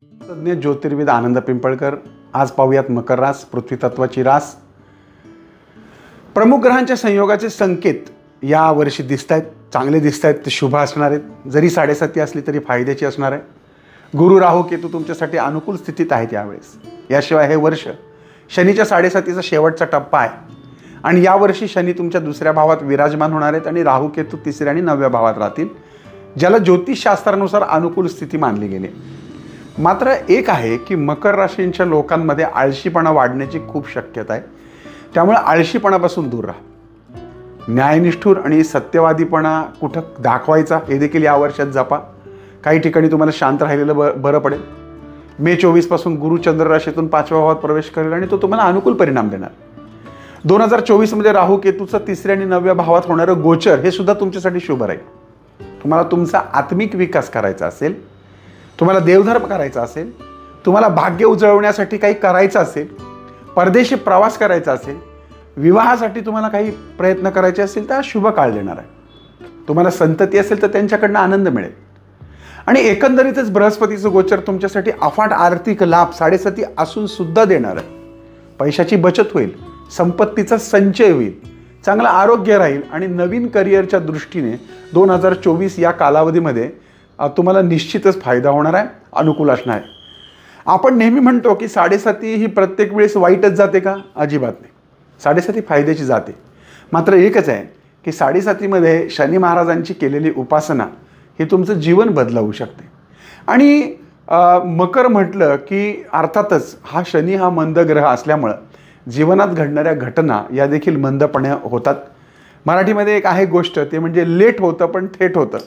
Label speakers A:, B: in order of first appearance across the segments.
A: तज्ञ ज्योतिर्विद आनंद पिंपळकर. आज पाहूयात मकर रास, पृथ्वी तत्वाची रास. प्रमुख ग्रहांच्या संयोगाचे संकेत या वर्षी दिसत आहेत, चांगले दिसत आहेत, ते शुभ असणार आहेत. जरी 7.5 असली तरी फायद्याची असणार आहे. गुरु राहू केतू तुमच्यासाठी अनुकूल स्थितीत आहेत यावेळेस. याशिवाय हे वर्ष शनीच्या 7.5चा शेवटचा टप्पा आहे आणि यावर्षी शनी तुमच्या 2ऱ्या भावात विराजमान होणार आहेत आणि राहू केतू 3ऱ्या आणि 9व्या भावात राहतील, ज्याला ज्योतिषशास्त्रानुसार अनुकूल स्थिती मानली गेली. मात्र एक आहे की मकर राशींच्या लोकांमध्ये आळशीपणा वाढण्याची खूप शक्यता आहे. त्यामुळे आळशीपणापासून दूर राहा. न्यायनिष्ठूर आणि सत्यवादीपणा कुठं दाखवायचा हे देखील या वर्षात जपा. काही ठिकाणी तुम्हाला शांत राहिलेलं बरं पडेल. मे 24 पासून गुरु चंद्र राशीतून 5व्या भावात प्रवेश करेल आणि तो तुम्हाला अनुकूल परिणाम देणार. 2024 मध्ये राहू केतूचं 3ऱ्या आणि 9व्या भावात होणारं गोचर हे सुद्धा तुमच्यासाठी शुभ राहील. तुम्हाला तुमचा आत्मिक विकास करायचा असेल, तुम्हाला देवधर्म करायचा असेल, तुम्हाला भाग्य उजळवण्यासाठी काही करायचं असेल, परदेशी प्रवास करायचा असेल, विवाहासाठी तुम्हाला काही प्रयत्न करायचे असेल तर हा शुभ काळ देणार आहे. तुम्हाला संतती असेल तर त्यांच्याकडनं आनंद मिळेल. आणि एकंदरीतच बृहस्पतीचं गोचर तुमच्यासाठी अफाट आर्थिक लाभ 7.5 असून सुद्धा देणार आहे. पैशाची बचत होईल, संपत्तीचा संचय होईल, चांगलं आरोग्य राहील आणि नवीन करिअरच्या दृष्टीने 2024 या कालावधीमध्ये तुम्हाला निश्चितच फायदा होणार आहे, अनुकूल असणार आहे. आपण नेहमी म्हणतो की 7.5 ही प्रत्येक वेळेस वाईटच जाते का? अजिबात नाही. 7.5 फायद्याची जाते. मात्र एकच आहे की 7.5मध्ये शनी महाराजांची केलेली उपासना हे तुमचं जीवन बदलवू शकते. आणि मकर म्हटलं की अर्थातच हा शनी हा मंद ग्रह असल्यामुळं जीवनात घडणाऱ्या घटना या देखील मंदपणे होतात. मराठीमध्ये एक आहे गोष्ट, ते म्हणजे लेट होतं पण थेट होतं.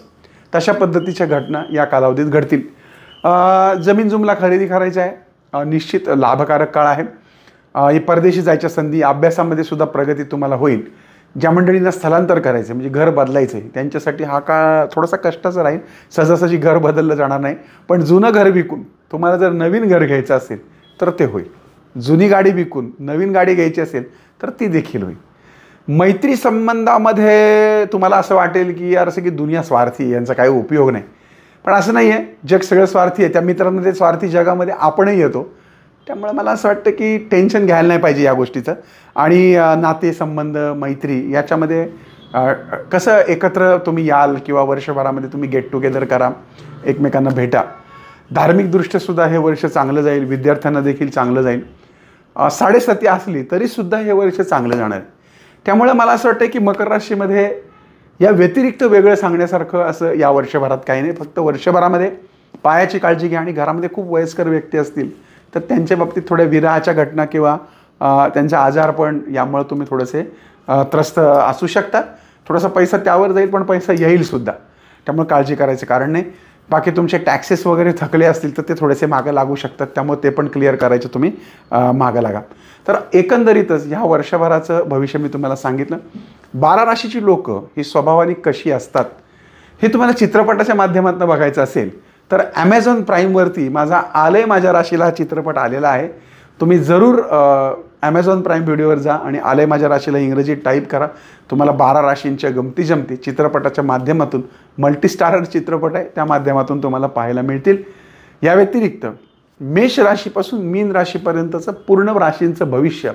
A: तशा पद्धतीच्या घटना या कालावधीत घडतील. जमीन जुमला खरेदी करायचा आहे, निश्चित लाभकारक काळ आहे. परदेशी जायच्या संधी, अभ्यासामध्ये सुद्धा प्रगती तुम्हाला होईल. ज्या मंडळींना स्थलांतर करायचं म्हणजे घर बदलायचं आहे त्यांच्यासाठी हा काळ थोडासा कष्टाचा राहील. सहजासहजी घर बदललं जाणार नाही, पण जुनं घर विकून तुम्हाला जर नवीन घर घ्यायचं असेल तर ते होईल. जुनी गाडी विकून नवीन गाडी घ्यायची असेल तर ती देखील होईल. मैत्री संबंधामध्ये तुम्हाला असं वाटेल की यार असं की दुनिया स्वार्थी आहे, यांचा काही उपयोग नाही. पण असं नाही आहे, जग सगळं स्वार्थी आहे. त्या मित्रांमध्ये स्वार्थी जगामध्ये आपणही येतो. त्यामुळे मला असं वाटतं की टेन्शन घ्यायला नाही पाहिजे या गोष्टीचं. आणि नातेसंबंध, मैत्री याच्यामध्ये कसं एकत्र तुम्ही याल किंवा वर्षभरामध्ये तुम्ही गेट टुगेदर करा, एकमेकांना भेटा. धार्मिकदृष्ट्यासुद्धा हे वर्ष चांगलं जाईल, विद्यार्थ्यांना देखील चांगलं जाईल. 7.5 असली तरीसुद्धा हे वर्ष चांगलं जाणार आहे. त्यामुळे मला असं वाटतं की मकर राशीमध्ये या व्यतिरिक्त वेगळं सांगण्यासारखं असं या वर्षभरात काही नाही. फक्त वर्षभरामध्ये पायाची काळजी घ्या आणि घरामध्ये खूप वयस्कर व्यक्ती असतील तर त्यांच्या बाबतीत थोड्या विरहाच्या घटना किंवा त्यांचं आजारपण यामुळे तुम्ही थोडेसे त्रस्त असू शकता. थोडासा पैसा त्यावर जाईल पण पैसा येईलसुद्धा, त्यामुळे काळजी करायचं कारण नाही. बाकी तुमचे टॅक्सेस वगैरे थकले असतील तर ते थोडेसे मागं लागू शकतात, त्यामुळे ते पण क्लिअर करायचे तुम्ही मागं लागा. तर एकंदरीतच ह्या वर्षभराचं भविष्य मी तुम्हाला सांगितलं. 12 राशीची लोकं ही स्वभावाने कशी असतात हे तुम्हाला चित्रपटाच्या माध्यमातून बघायचं असेल तर ॲमेझॉन प्राईमवरती माझा माझ्या राशीला हा चित्रपट आलेला आहे. तुम्ही जरूर ॲमेझॉन प्राईम व्हिडिओवर जा आणि आलंय माझ्या राशीला इंग्रजीत टाईप करा. तुम्हाला 12 राशींच्या गमती जमती चित्रपटाच्या माध्यमातून, मल्टीस्टारर चित्रपट आहे, त्या माध्यमातून तुम्हाला पाहायला मिळतील. या व्यतिरिक्त मेष राशीपासून मीन राशीपर्यंतचं पूर्ण राशींचं भविष्य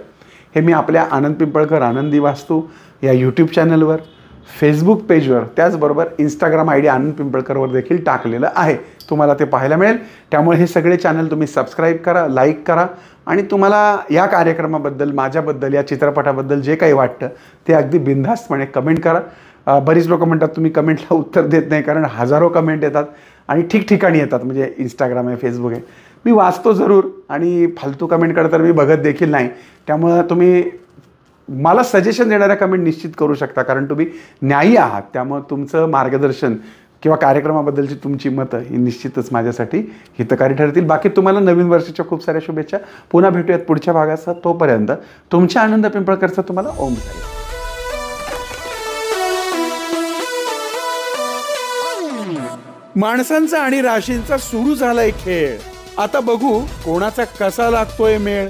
A: हे मी आपल्या आनंद पिंपळकर आनंदी वास्तू या यूट्यूब चॅनलवर, फेसबुक पेजवर, त्याचबरोबर इंस्टाग्राम ID आनंद पिंपळकरवर देखील टाकलेलं आहे. तुम्हाला ते पाहायला मिळेल. त्यामुळे हे सगळे चॅनल तुम्ही सबस्क्राईब करा, लाईक करा आणि तुम्हाला या कार्यक्रमाबद्दल, माझ्याबद्दल, या चित्रपटाबद्दल जे काही वाटतं ते अगदी बिनधास्तपणे कमेंट करा. बरीच लोकं म्हणतात तुम्ही कमेंटला उत्तर देत नाही, कारण हजारो कमेंट येतात आणि ठिकठिकाणी येतात. म्हणजे इंस्टाग्राम आहे, फेसबुक आहे, मी वाचतो जरूर आणि फालतू कमेंट करता मी बघत देखील नाही. त्यामुळं तुम्ही मला सजेशन देणाऱ्या कमेंट निश्चित करू शकता, कारण तुम्ही न्यायी आहात. त्यामुळं तुमचं मार्गदर्शन किंवा कार्यक्रमाबद्दलची तुमची मतं ही निश्चितच माझ्यासाठी हितकारी ठरतील. बाकी तुम्हाला नवीन वर्षाच्या खूप साऱ्या शुभेच्छा. पुन्हा भेटूयात पुढच्या भागाचा. तोपर्यंत तुमच्या आनंद पिंपळकरचा तुम्हाला ओम साई. माणसांचा आणि राशींचा सुरू झालाय खेळ. आता बघू कोणाचा कसा लागतोय मेळ.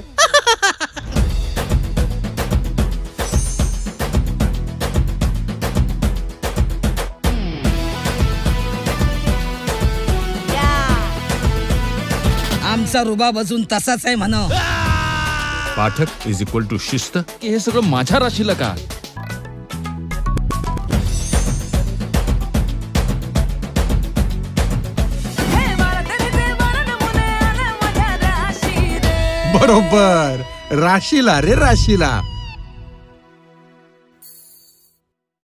B: आमचा रुबाब अजून तसाच आहे म्हणा.
C: पाठक इज इक्वल टू शिस्त की हे सगळं माझ्या राशीला का?
D: बरोबर, राशीला रे राशीला.